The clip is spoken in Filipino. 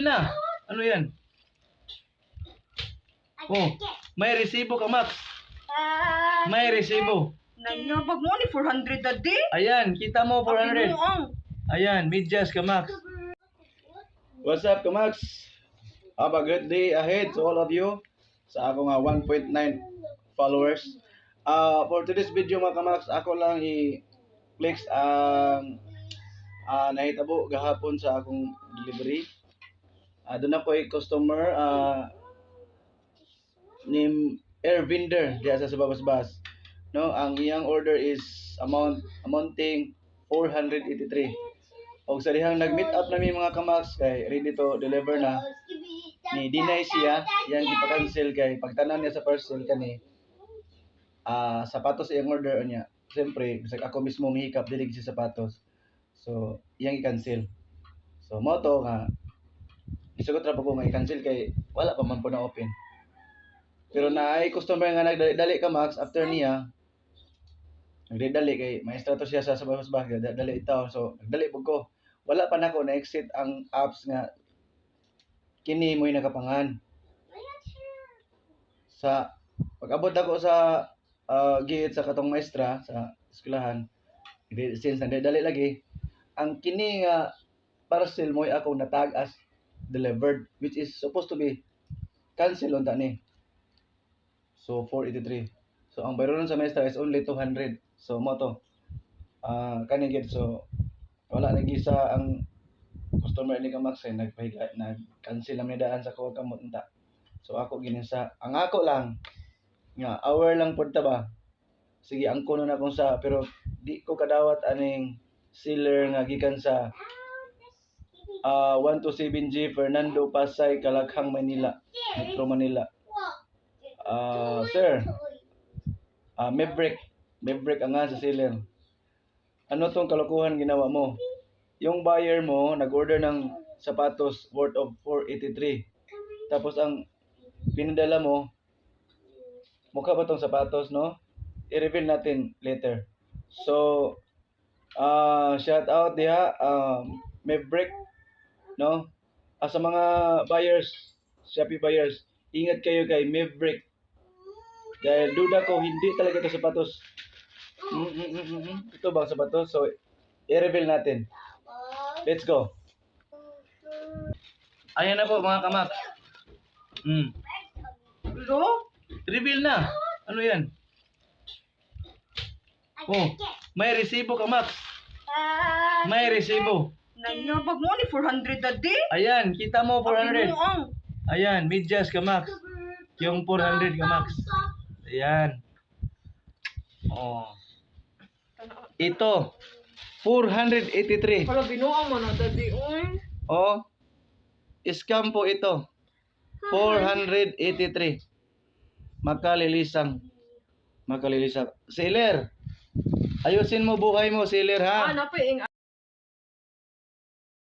Na. Ano yan? Oh, may resibo ka, Max. May resibo. Nanyabag mo ni 400 a day? Ayan, kita mo 400. Binuang. Ayan, medyas ka, Max. What's up, ka, Max? Have a great day ahead to all of you sa akong 1.9 followers. For today's video, mga ka-Max, ako lang i-flex ang nahitabo gahapon sa akong delivery. Doon na po ay customer named Ervinder diya sa Babasbas. No, ang iyang order is amounting 483. Og sa dihang nag-meet up nami mga ka-Max kay ready to deliver na. Ni deny siya, yang ipa-cancel kay pagtanan niya sa parcel kani sapatos iyang order niya. Siyempre, bisag ako mismo mihikap dili si sapatos. So, iyang i-cancel. So, mo to nga isugot ra pa ko nga i-cancel kay wala pa man po na open. Pero naay customer nga nagdali ka, Max, after niya nagdali kay maestro to siya sa Babasbas, dali itaw. So, nagdali pud ko. Wala pa nako na exit ang apps nga kini mo'y nakapangan. Sa pag-abot ako sa gate sa katong maestra sa eskwelahan, since nagdali lagi, ang kini nga parcel mo'y ako natag as delivered, which is supposed to be cancel on tani. So 483. So ang bayaran sa maestra is only 200. So mo to kani gid. So wala na gisa ang customer ni ka-Max ay nagpahiga, nag-cancel lang ni daan sa kuwag kamot unta. So ako ginisa ang ako lang nga hour lang pud ta ba. Sige ang kuno na kung sa, pero di ko kadawat aning seller nga gikan sa 127G Fernando Pasay Calakhang Manila, Metro Manila. Sir, Maverick ang nga sa seller. Ano tong kalokohan ginawa mo? Yung buyer mo nag-order ng sapatos worth of 483. Tapos ang pinadala mo, mukha ba tong sapatos, no? I-reveal natin later. So, shout out diha, Maverick, no? Sa mga buyers, Shopee buyers, ingat kayo kay Maverick. Dahil duda ko, hindi talaga ito sapatos. Ito bang sapatos? So, i-reveal natin. Let's go. Ayan na po mga ka-Max. Hello? Reveal na. Ano yan? Oh, may resibo ka, Max. May resibo. Nanyabag mo ni 400 a day? Ayan, kita mo 400. Binuang. Ayan, medyas ka, Max. Yung 400 ka, Max. Ayan. Oh. Ito, 483. Para binuang mo na daddy. Uy. Oh. Scam po ito. 483. Makalilisang. Seller. Ayusin mo buhay mo, seller, ha? Napay